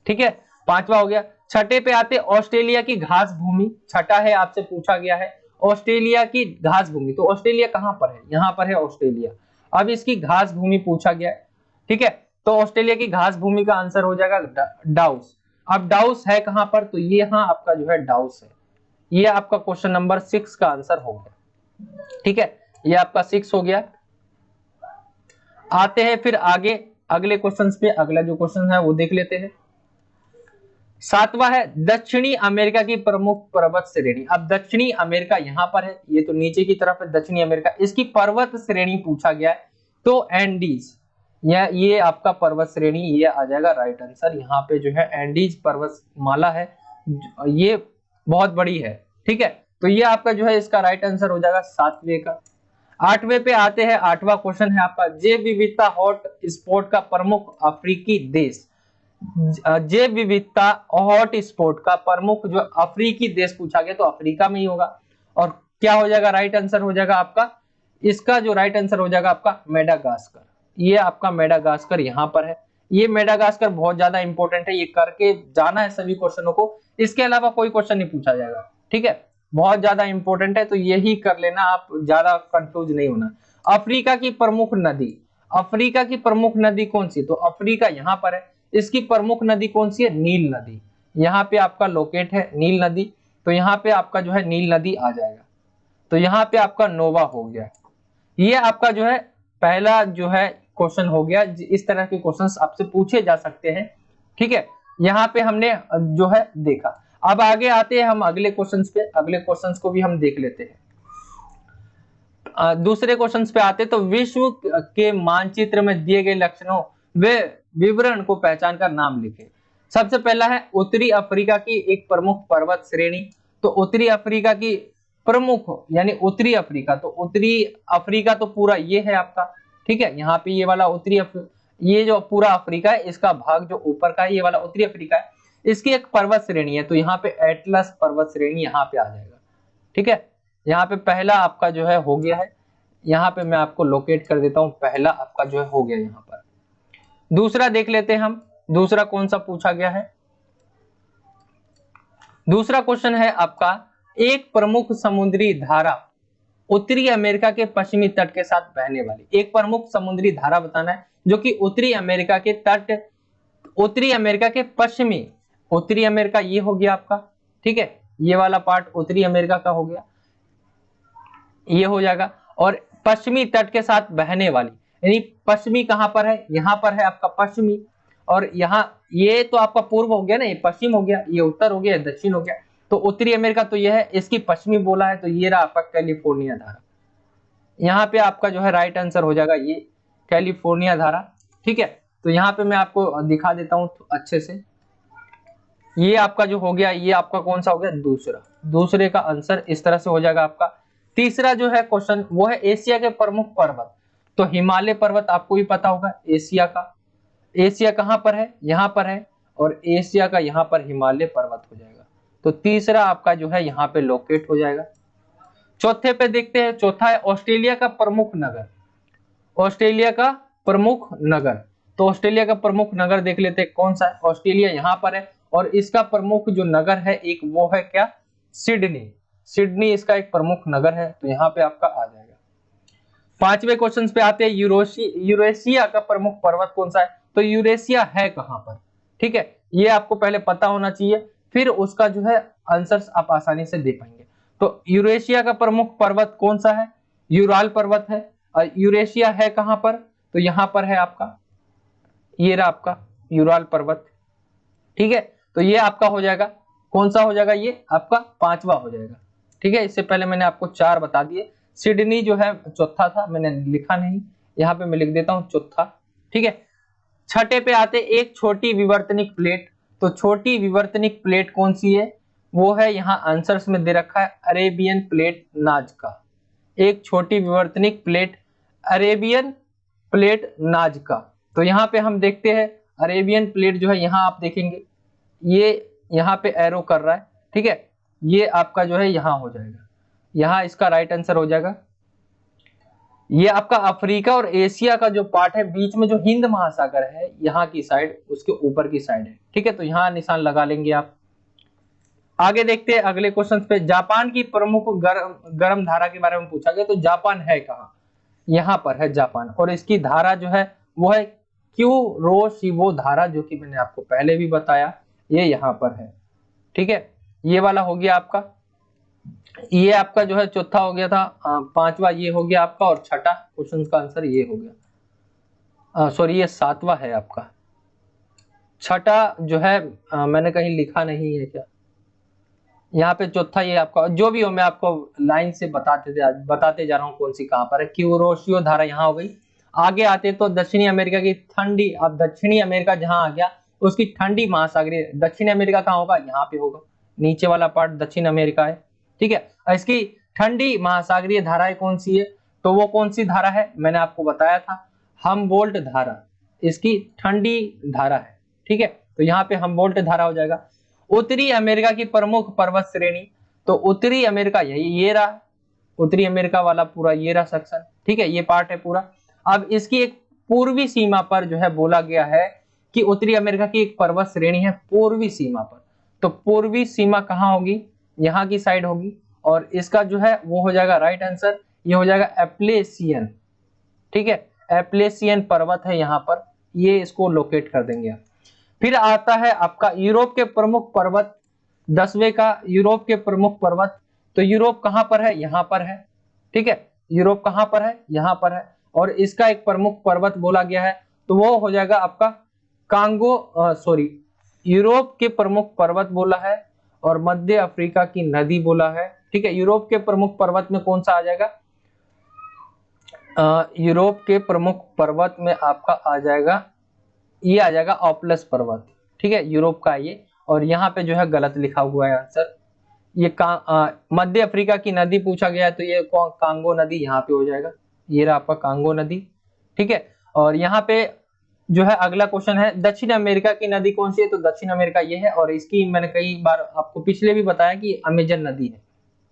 ठीक है, पांचवा हो गया। छठे पे आते ऑस्ट्रेलिया की घास भूमि, छठा है, आपसे पूछा गया है ऑस्ट्रेलिया की घास भूमि, तो ऑस्ट्रेलिया कहां पर है, यहाँ पर है ऑस्ट्रेलिया। अब इसकी घास भूमि पूछा गया है, ठीक है। तो ऑस्ट्रेलिया की घास भूमि का आंसर हो जाएगा डाउस। अब डाउस है कहां पर, तो ये यहाँ आपका जो है डाउस है, ये आपका क्वेश्चन नंबर 6 का आंसर हो गया, ठीक है। ये आपका 6 हो गया। आते हैं फिर आगे अगले क्वेश्चन पे, अगला जो क्वेश्चन है वो देख लेते हैं। सातवां है दक्षिणी अमेरिका की प्रमुख पर्वत श्रेणी। अब दक्षिणी अमेरिका यहां पर है, ये तो नीचे की तरफ है दक्षिणी अमेरिका, इसकी पर्वत श्रेणी पूछा गया है, तो एंडीज, ये आपका पर्वत श्रेणी, ये आ जाएगा राइट आंसर। यहाँ पे जो है एंडीज पर्वत माला है, ये बहुत बड़ी है, ठीक है। तो ये आपका जो है इसका राइट आंसर हो जाएगा 7वें का। 8वें पे आते हैं, 8वां क्वेश्चन है आपका, जैव विविधता हॉट स्पॉट का प्रमुख अफ्रीकी देश। जैव विविधता हॉट स्पॉट का प्रमुख जो अफ्रीकी देश पूछा गया, तो अफ्रीका में ही होगा। और क्या हो जाएगा, राइट आंसर हो जाएगा आपका, इसका जो राइट आंसर हो जाएगा आपका मेडागास्कर। ये आपका मेडागास्कर यहाँ पर है। ये मेडागास्कर बहुत ज्यादा इंपॉर्टेंट है, ये करके जाना है सभी क्वेश्चनों को, इसके अलावा कोई क्वेश्चन नहीं पूछा जाएगा, ठीक है। बहुत ज्यादा इंपॉर्टेंट है, तो यही कर लेना, आप ज्यादा कंफ्यूज नहीं होना। अफ्रीका की प्रमुख नदी, अफ्रीका की प्रमुख नदी कौन सी, तो अफ्रीका यहाँ पर है, इसकी प्रमुख नदी कौन सी है, नील नदी। यहाँ पे आपका लोकेट है नील नदी, तो यहाँ पे आपका जो है नील नदी आ जाएगा। तो यहाँ पे आपका नोवा हो गया। ये आपका जो है पहला जो है क्वेश्चन हो गया। इस तरह के क्वेश्चंस आपसे पूछे जा सकते हैं, ठीक है। यहाँ पे हमने जो है देखा। अब आगे आते हैं हम अगले क्वेश्चंस पे, अगले क्वेश्चंस को भी हम देख लेते हैं। दूसरे क्वेश्चंस पे आते तो विश्व के मानचित्र में दिए गए लक्षणों वे विवरण को पहचान कर नाम लिखे। सबसे पहला है उत्तरी अफ्रीका की एक प्रमुख पर्वत श्रेणी। तो उत्तरी अफ्रीका की प्रमुख यानी उत्तरी अफ्रीका, तो उत्तरी अफ्रीका तो पूरा ये है आपका, ठीक है। यहाँ पे ये वाला उत्तरी ये जो पूरा अफ्रीका है, इसका भाग जो ऊपर का है ये वाला उत्तरी अफ्रीका है, इसकी एक पर्वत श्रेणी है, तो यहाँ पे एटलस पर्वत श्रेणी यहाँ पे आ जाएगा, ठीक है। यहाँ पे पहला आपका जो है हो गया है, यहाँ पे मैं आपको लोकेट कर देता हूँ, पहला आपका जो है हो गया यहाँ पर। दूसरा देख लेते हैं हम, दूसरा कौन सा पूछा गया है। दूसरा क्वेश्चन है आपका, एक प्रमुख समुद्री धारा उत्तरी अमेरिका के पश्चिमी तट के साथ बहने वाली एक प्रमुख समुद्री धारा बताना है जो कि उत्तरी अमेरिका के तट, उत्तरी अमेरिका के पश्चिमी, उत्तरी अमेरिका ये हो गया आपका, ठीक है, ये वाला पार्ट उत्तरी अमेरिका का हो गया, ये हो जाएगा, और पश्चिमी तट के साथ बहने वाली, यानी पश्चिमी कहां पर है, यहां पर है आपका पश्चिमी, और यहाँ ये तो आपका पूर्व हो गया ना, ये पश्चिम हो गया, ये उत्तर हो गया, दक्षिण हो गया, तो उत्तरी अमेरिका तो ये है, इसकी पश्चिमी बोला है, तो ये रहा आपका कैलिफोर्निया धारा। यहाँ पे आपका जो है राइट आंसर हो जाएगा ये कैलिफोर्निया धारा, ठीक है। तो यहाँ पे मैं आपको दिखा देता हूँ अच्छे से, ये आपका जो हो गया, ये आपका कौन सा हो गया, दूसरा, दूसरे का आंसर इस तरह से हो जाएगा आपका। तीसरा जो है क्वेश्चन वो है एशिया के प्रमुख पर्वत, तो हिमालय पर्वत आपको भी पता होगा, एशिया का, एशिया कहां पर है, यहां पर है, और एशिया का यहां पर हिमालय पर्वत हो जाएगा, तो तीसरा आपका जो है यहां पे लोकेट हो जाएगा। चौथे पे देखते हैं, चौथा है ऑस्ट्रेलिया का प्रमुख नगर, ऑस्ट्रेलिया का प्रमुख नगर, तो ऑस्ट्रेलिया का प्रमुख नगर देख लेते हैं कौन सा है, ऑस्ट्रेलिया यहां पर है, और इसका प्रमुख जो नगर है एक वो है क्या, सिडनी, सिडनी इसका एक प्रमुख नगर है, तो यहाँ पे आपका आ जाएगा। पांचवें क्वेश्चन पे आते हैं, यूरेशिया का प्रमुख पर्वत कौन सा है, तो यूरेशिया है कहां पर, ठीक है, ये आपको पहले पता होना चाहिए, फिर उसका जो है आंसर्स आप आसानी से दे पाएंगे। तो यूरेशिया का प्रमुख पर्वत कौन सा है, यूराल पर्वत है, और यूरेशिया है कहां पर, तो यहां पर है आपका, ये रहा आपका यूराल पर्वत, ठीक है, तो ये आपका हो जाएगा, कौन सा हो जाएगा, ये आपका पांचवा हो जाएगा, ठीक है। इससे पहले मैंने आपको चार बता दिए, सिडनी जो है चौथा था, मैंने लिखा नहीं, यहाँ पे मैं लिख देता हूँ चौथा, ठीक है। छठे पे आते एक छोटी विवर्तनिक प्लेट, तो छोटी विवर्तनिक प्लेट कौन सी है, वो है यहाँ आंसर्स में दे रखा है अरेबियन प्लेट नाजका, एक छोटी विवर्तनिक प्लेट अरेबियन प्लेट नाजका, तो यहाँ पे हम देखते हैं अरेबियन प्लेट जो है, यहाँ आप देखेंगे ये यहाँ पे एरो कर रहा है, ठीक है, ये आपका जो है यहाँ हो जाएगा, यहाँ इसका राइट आंसर हो जाएगा। ये आपका अफ्रीका और एशिया का जो पार्ट है, बीच में जो हिंद महासागर है यहाँ की साइड, उसके ऊपर की साइड है, ठीक है, तो यहाँ निशान लगा लेंगे आप। आगे देखते हैं अगले क्वेश्चन पे, जापान की प्रमुख गर्म धारा के बारे में पूछा गया, तो जापान है कहाँ, यहाँ पर है जापान, और इसकी धारा जो है वो है क्यूरोशिबो धारा, जो कि मैंने आपको पहले भी बताया, ये यहाँ पर है, ठीक है, ये वाला हो गया आपका, ये आपका जो है चौथा हो गया था, पांचवा ये हो गया आपका, और छठा क्वेश्चन का आंसर ये हो गया, सॉरी ये सातवां है आपका, छठा जो है मैंने कहीं लिखा नहीं है क्या, यहाँ पे चौथा ये आपका, जो भी हो मैं आपको लाइन से बताते जा रहा हूँ कौन सी कहाँ पर है। क्यूरोशियो धारा यहाँ हो गई। आगे आते तो दक्षिणी अमेरिका की ठंडी, अब दक्षिणी अमेरिका जहाँ आ गया उसकी ठंडी महासागरीय, दक्षिणी अमेरिका कहाँ होगा, यहाँ पे होगा, नीचे वाला पार्ट दक्षिण अमेरिका है, ठीक है। इसकी ठंडी महासागरीय धाराएं कौन सी है, तो वो कौन सी धारा है, मैंने आपको बताया था हमबोल्ट धारा, इसकी ठंडी धारा है, ठीक है, तो यहाँ पे हमबोल्ट धारा हो जाएगा। उत्तरी अमेरिका की प्रमुख पर्वत श्रेणी, तो उत्तरी अमेरिका यही, ये रहा उत्तरी अमेरिका वाला पूरा, ये रहा सेक्शन, ठीक है, ये पार्ट है पूरा। अब इसकी एक पूर्वी सीमा पर जो है बोला गया है कि उत्तरी अमेरिका की एक पर्वत श्रेणी है पूर्वी सीमा पर, तो पूर्वी सीमा कहाँ होगी, यहाँ की साइड होगी, और इसका जो है वो हो जाएगा राइट आंसर, ये हो जाएगा एप्लेसियन, ठीक है, एप्लेसियन पर्वत है यहाँ पर, ये इसको लोकेट कर देंगे आप। फिर आता है आपका यूरोप के प्रमुख पर्वत, 10वें का यूरोप के प्रमुख पर्वत, तो यूरोप कहां पर है, यहां पर है, ठीक है, यूरोप कहां पर है, यहां पर है, और इसका एक प्रमुख पर्वत बोला गया है, तो वो हो जाएगा आपका कांगो, सॉरी यूरोप के प्रमुख पर्वत बोला है, और मध्य अफ्रीका की नदी बोला है, ठीक है। यूरोप के प्रमुख पर्वत में कौन सा आ जाएगा, यूरोप के प्रमुख पर्वत में आपका आ जाएगा, ये आ जाएगा ऑप्लस पर्वत, ठीक है, यूरोप का ये, और यहाँ पे जो है गलत लिखा हुआ है आंसर, ये मध्य अफ्रीका की नदी पूछा गया है, तो ये कांगो नदी यहाँ पे हो जाएगा, ये रहा आपका कांगो नदी, ठीक है। और यहाँ पे जो है अगला क्वेश्चन है, दक्षिण अमेरिका की नदी कौन सी है, तो दक्षिण अमेरिका ये है, और इसकी मैंने कई बार आपको पिछले भी बताया कि अमेजन नदी है,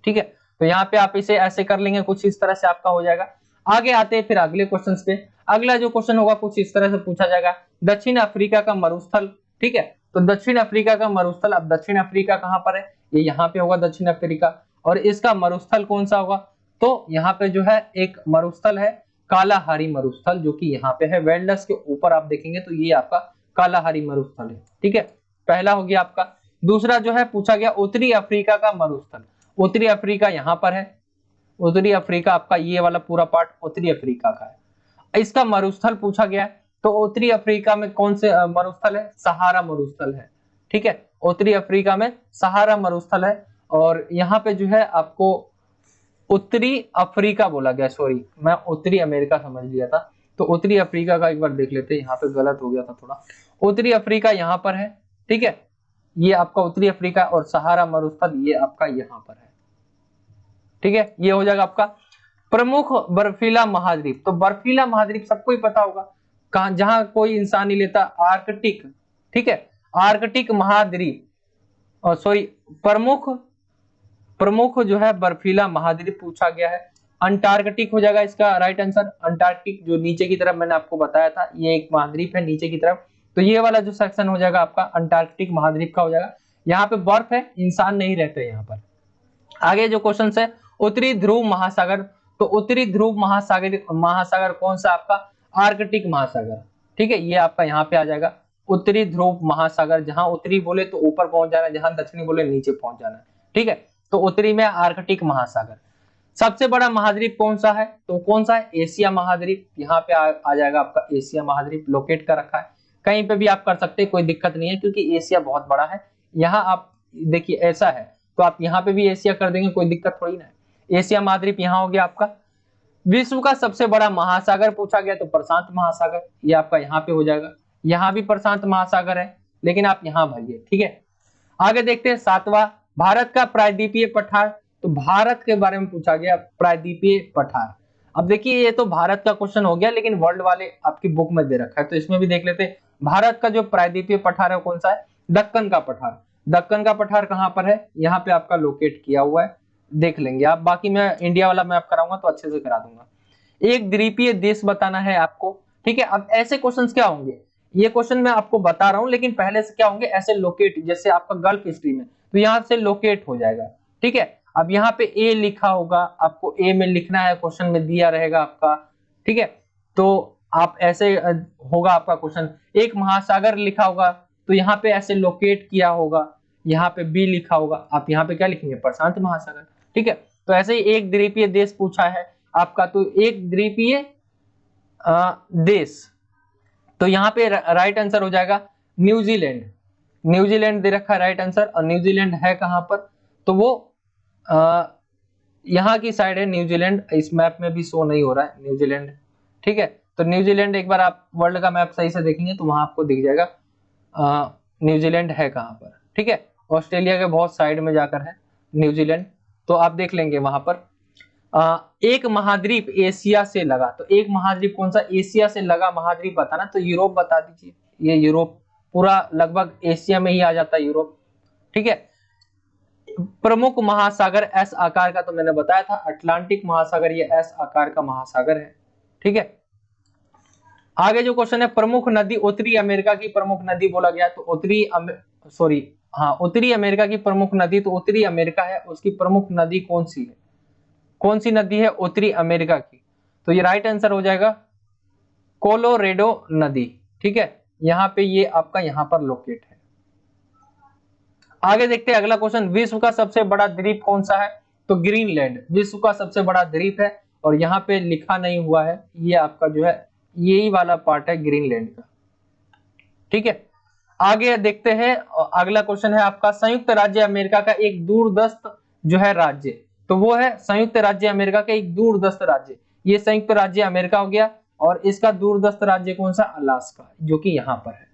ठीक है, तो यहाँ पे आप इसे ऐसे कर लेंगे, कुछ इस तरह से आपका हो जाएगा। आगे आते हैं फिर अगले क्वेश्चन पे, अगला जो क्वेश्चन होगा कुछ इस तरह से पूछा जाएगा, दक्षिण अफ्रीका का मरुस्थल, ठीक है, तो दक्षिण अफ्रीका का मरुस्थल, अब दक्षिण अफ्रीका कहां पर है, ये यहाँ पे होगा दक्षिण अफ्रीका, और इसका मरुस्थल कौन सा होगा, तो यहाँ पे जो है एक मरुस्थल है कालाहारी मरुस्थल, जो कि यहाँ पे है वेल्डस के ऊपर आप देखेंगे तो ये आपका कालाहारी मरुस्थल है। ठीक है, पहला हो गया आपका। दूसरा जो है पूछा गया उत्तरी अफ्रीका का मरुस्थल। उत्तरी अफ्रीका यहाँ पर है, उत्तरी अफ्रीका आपका ये वाला पूरा पार्ट उत्तरी अफ्रीका का है, इसका मरुस्थल पूछा गया है। तो उत्तरी अफ्रीका में कौन से मरुस्थल है? सहारा मरुस्थल है। ठीक है, उत्तरी अफ्रीका में सहारा मरुस्थल है। और यहाँ पे जो है आपको उत्तरी अफ्रीका बोला गया, सॉरी मैं उत्तरी अमेरिका समझ लिया था, तो उत्तरी अफ्रीका का एक बार देख लेते हैं, यहाँ पे गलत हो गया था थोड़ा। उत्तरी अफ्रीका यहाँ पर है। ठीक है, ये आपका उत्तरी अफ्रीका और सहारा मरुस्थल ये आपका यहाँ पर है। ठीक है, ये हो जाएगा आपका प्रमुख बर्फीला महाद्वीप। तो बर्फीला महाद्वीप सबको ही पता होगा, कहा जहां कोई इंसान नहीं लेता, आर्कटिक। ठीक है, आर्कटिक महाद्वीप, सॉरी प्रमुख जो है बर्फीला महाद्वीप पूछा गया है, अंटार्कटिक हो जाएगा इसका राइट आंसर। अंटार्कटिक जो नीचे की तरफ मैंने आपको बताया था, ये एक महाद्वीप है नीचे की तरफ, तो ये वाला जो सेक्शन हो जाएगा आपका अंटार्कटिक महाद्वीप का हो जाएगा। यहाँ पे बर्फ है, इंसान नहीं रहते यहाँ पर। आगे जो क्वेश्चन है उत्तरी ध्रुव महासागर, तो उत्तरी ध्रुव महासागर कौन सा? आपका आर्कटिक महासागर। ठीक है, ये आपका यहाँ पे आ जाएगा उत्तरी ध्रुव महासागर। जहां उत्तरी बोले तो ऊपर पहुंच जाना है, जहां दक्षिणी बोले नीचे पहुंच जाना है। ठीक है, तो उत्तरी में आर्कटिक महासागर। सबसे बड़ा महाद्वीप कौन सा है? तो कौन सा है? एशिया महाद्वीप। यहाँ पे आ जाएगा आपका एशिया महाद्वीप, लोकेट कर रखा है। कहीं पे भी आप कर सकते हैं, कोई दिक्कत नहीं है, क्योंकि एशिया बहुत बड़ा है। यहाँ आप देखिए ऐसा है तो आप यहाँ पे भी एशिया कर देंगे, कोई दिक्कत थोड़ी ना है। एशिया महाद्वीप यहाँ हो गया आपका। विश्व का सबसे बड़ा महासागर पूछा गया तो प्रशांत महासागर, ये आपका यहाँ पे हो जाएगा। यहाँ भी प्रशांत महासागर है, लेकिन आप यहाँ भरिए। ठीक है, आगे देखते हैं सातवां, भारत का प्रायद्वीपीय पठार। तो भारत के बारे में पूछा गया प्रायद्वीपीय पठार। अब देखिए ये तो भारत का क्वेश्चन हो गया, लेकिन वर्ल्ड वाले आपकी बुक में दे रखा है, तो इसमें भी देख लेते हैं। भारत का जो प्रायद्वीपीय पठार है कौन सा है? दक्कन का पठार। दक्कन का पठार कहाँ पर है? यहाँ पे आपका लोकेट किया हुआ है, देख लेंगे आप। बाकी मैं इंडिया वाला मैप कराऊंगा तो अच्छे से करा दूंगा। एक द्वीपीय देश बताना है आपको। ठीक है, अब ऐसे क्वेश्चंस क्या होंगे, ये क्वेश्चन मैं आपको बता रहा हूं, लेकिन पहले से क्या होंगे ऐसे लोकेट, जैसे आपका गल्फ स्ट्रीम है तो यहां से लोकेट हो जाएगा। ठीक है, अब यहाँ पे ए लिखा होगा, आपको ए में लिखना है, क्वेश्चन में दिया रहेगा आपका। ठीक है, तो आप ऐसे होगा आपका क्वेश्चन। एक महासागर लिखा होगा तो यहाँ पे ऐसे लोकेट किया होगा, यहाँ पे बी लिखा होगा, आप यहाँ पे क्या लिखेंगे? प्रशांत महासागर। ठीक है, तो ऐसे ही एक द्वीपीय देश पूछा है आपका, तो एक द्वीपीय देश, तो यहाँ पे राइट आंसर हो जाएगा न्यूजीलैंड। न्यूजीलैंड दे रखा है राइट आंसर, और न्यूजीलैंड है कहां पर? तो वो यहाँ की साइड है न्यूजीलैंड, इस मैप में भी शो नहीं हो रहा है न्यूजीलैंड। ठीक है, तो न्यूजीलैंड एक बार आप वर्ल्ड का मैप सही से देखेंगे तो वहां आपको दिख जाएगा न्यूजीलैंड है कहां पर। ठीक है, ऑस्ट्रेलिया के बहुत साइड में जाकर है न्यूजीलैंड, तो आप देख लेंगे वहां पर। एक महाद्वीप एशिया से लगा, तो एक महाद्वीप कौन सा? एशिया से लगा महाद्वीप बताना, तो यूरोप बता दीजिए। ये यूरोप पूरा लगभग एशिया में ही आ जाता है यूरोप। ठीक है, प्रमुख महासागर एस आकार का तो मैंने बताया था, अटलांटिक महासागर ये एस आकार का महासागर है। ठीक है, आगे जो क्वेश्चन है प्रमुख नदी, उत्तरी अमेरिका की प्रमुख नदी बोला गया, तो उत्तरी अमेरिका की प्रमुख नदी, तो उत्तरी अमेरिका है, उसकी प्रमुख नदी कौन सी है? कौन सी नदी है उत्तरी अमेरिका की? तो ये राइट आंसर हो जाएगा कोलोरेडो नदी। ठीक है, यहाँ पे ये आपका यहाँ पर लोकेट है। आगे देखते हैं अगला क्वेश्चन, विश्व का सबसे बड़ा द्वीप कौन सा है? तो ग्रीनलैंड विश्व का सबसे बड़ा द्वीप है, और यहाँ पे लिखा नहीं हुआ है, ये आपका जो है यही वाला पार्ट है ग्रीनलैंड का। ठीक है, आगे देखते हैं अगला क्वेश्चन है आपका, संयुक्त राज्य अमेरिका का एक दूरदस्त जो है राज्य, तो वो है संयुक्त राज्य अमेरिका का एक दूरदस्त राज्य। ये संयुक्त राज्य अमेरिका हो गया, और इसका दूरदस्त राज्य कौन सा? अलास्का, जो कि यहाँ पर है।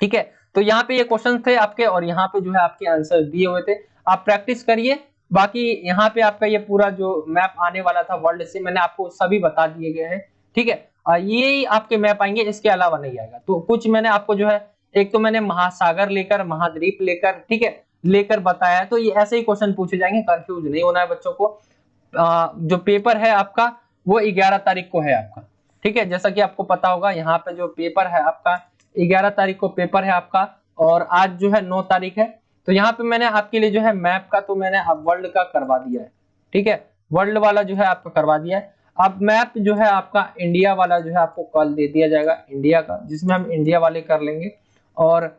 ठीक है, तो यहाँ पे ये क्वेश्चन थे आपके, और यहाँ पे जो है आपके आंसर दिए हुए थे, आप प्रैक्टिस करिए। बाकी यहाँ पे आपका ये पूरा जो मैप आने वाला था वर्ल्ड से, मैंने आपको सभी बता दिए गए हैं। ठीक है, ये आपके मैप आएंगे, इसके अलावा नहीं आएगा। तो कुछ मैंने आपको जो है, एक तो मैंने महासागर लेकर, महाद्वीप लेकर, ठीक है, लेकर बताया, तो ये ऐसे ही क्वेश्चन पूछे जाएंगे, कंफ्यूज नहीं होना है बच्चों को। जो पेपर है आपका वो 11 तारीख को है आपका। ठीक है, जैसा कि आपको पता होगा, यहाँ पे जो पेपर है आपका 11 तारीख को पेपर है आपका, और आज जो है 9 तारीख है। तो यहाँ पे मैंने आपके लिए जो है मैप का तो मैंने अब वर्ल्ड का करवा दिया है। ठीक है, वर्ल्ड वाला जो है आपका करवा दिया है। अब मैप जो है आपका इंडिया वाला जो है आपको कल दे दिया जाएगा इंडिया का, जिसमें हम इंडिया वाले कर लेंगे। और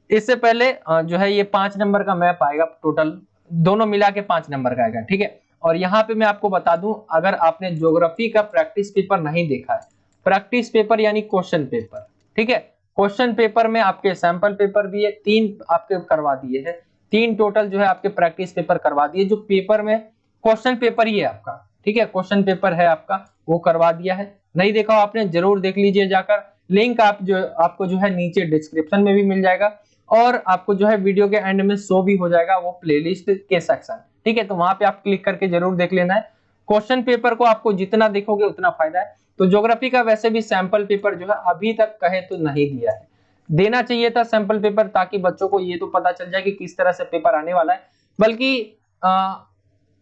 इससे पहले जो है ये 5 नंबर का मैप आएगा, टोटल दोनों मिला के 5 नंबर का आएगा, ठीक है। और यहाँ पे मैं आपको बता दूं, अगर आपने ज्योग्राफी का प्रैक्टिस पेपर नहीं देखा है, प्रैक्टिस पेपर यानी क्वेश्चन पेपर, ठीक है, क्वेश्चन पेपर में आपके सैंपल पेपर भी है, 3 आपके करवा दिए हैं, 3 टोटल जो है आपके प्रैक्टिस पेपर करवा दिए, जो पेपर में क्वेश्चन पेपर ही है आपका, ठीक है, क्वेश्चन पेपर है आपका, वो करवा दिया है। नहीं देखा हो आपने, जरूर देख लीजिए जाकर, लिंक आपको जो है नीचे डिस्क्रिप्शन में भी मिल जाएगा, और आपको जो है वीडियो के एंड में शो भी हो जाएगा वो प्लेलिस्ट के सेक्शन, ठीक है। तो वहां पे आप क्लिक करके जरूर देख लेना है। क्वेश्चन पेपर को आपको जितना देखोगे उतना फायदा है। तो ज्योग्राफी का वैसे भी सैंपल पेपर जो है अभी तक कहे तो नहीं दिया है, देना चाहिए था सैंपल पेपर, ताकि बच्चों को ये तो पता चल जाए कि किस तरह से पेपर आने वाला है। बल्कि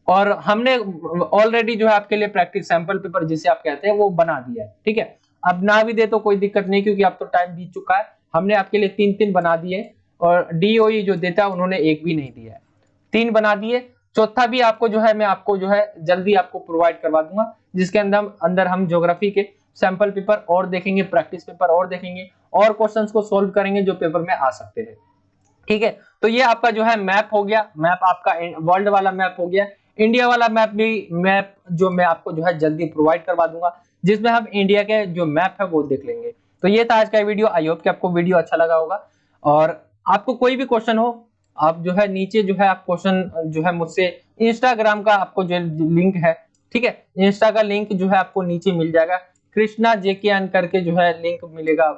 और हमने ऑलरेडी जो है आपके लिए प्रैक्टिस सैंपल पेपर जिसे आप कहते हैं वो बना दिया है, ठीक है। अब ना भी दे तो कोई दिक्कत नहीं, क्योंकि अब तो टाइम बीत चुका है। हमने आपके लिए 3 बना दिए, और डीओई जो देता है उन्होंने एक भी नहीं दिया है, 3 बना दिए। चौथा भी आपको जो है मैं आपको जो है जल्दी आपको प्रोवाइड करवा दूंगा, जिसके अंदर हम ज्योग्राफी के सैंपल पेपर और देखेंगे, प्रैक्टिस पेपर और देखेंगे, और क्वेश्चंस को सोल्व करेंगे जो पेपर में आ सकते हैं, ठीक है। तो ये आपका जो है मैप हो गया, मैप आपका वर्ल्ड वाला मैप हो गया। इंडिया वाला मैप जो मैं आपको जो है जल्दी प्रोवाइड करवा दूंगा, जिसमें हम इंडिया के जो मैप है वो देख लेंगे। तो ये था आज का वीडियो, आई होप कि आपको वीडियो अच्छा लगा होगा। और आपको कोई भी क्वेश्चन हो, आप जो है नीचे जो है आप क्वेश्चन जो है मुझसे, इंस्टाग्राम का आपको जो लिंक है, ठीक है, इंस्टा का लिंक जो है आपको नीचे मिल जाएगा, कृष्णा जेकेएन करके जो है लिंक मिलेगा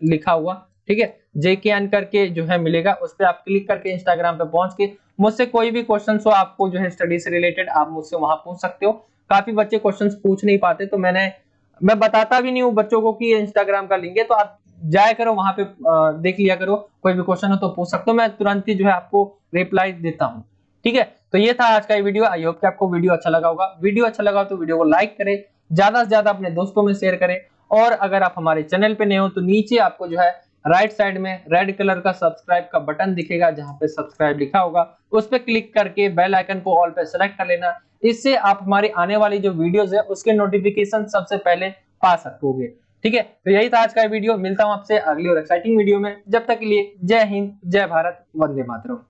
लिखा हुआ, ठीक है, जेकेएन करके जो है मिलेगा, उस पर आप क्लिक करके इंस्टाग्राम पे पहुंच के मुझसे कोई भी क्वेश्चन हो आपको जो है स्टडी से रिलेटेड, आप मुझसे वहां पूछ सकते हो। काफी बच्चे क्वेश्चंस पूछ नहीं पाते, तो मैं बताता भी नहीं हूँ बच्चों को कि इंस्टाग्राम का लिंक है, तो आप जाया करो वहां पे, देख लिया करो, कोई भी क्वेश्चन हो तो पूछ सकते हो, मैं तुरंत ही जो है आपको रिप्लाई देता हूँ, ठीक है। तो ये था आज का वीडियो, आई होप कि आपको वीडियो अच्छा लगा होगा। वीडियो अच्छा लगा तो वीडियो को लाइक करें, ज्यादा से ज्यादा अपने दोस्तों में शेयर करें, और अगर आप हमारे चैनल पे नए हो तो नीचे आपको जो है राइट साइड में रेड कलर का सब्सक्राइब का बटन दिखेगा, जहां पे सब्सक्राइब लिखा होगा, उस पर क्लिक करके बेल आइकन को ऑल पे सेलेक्ट कर लेना। इससे आप हमारी आने वाली जो वीडियोस है उसके नोटिफिकेशन सबसे पहले पा सकोगे, ठीक है। तो यही था आज का वीडियो, मिलता हूं आपसे अगली और एक्साइटिंग वीडियो में, जब तक के लिए जय हिंद, जय भारत, वंदे मातरम।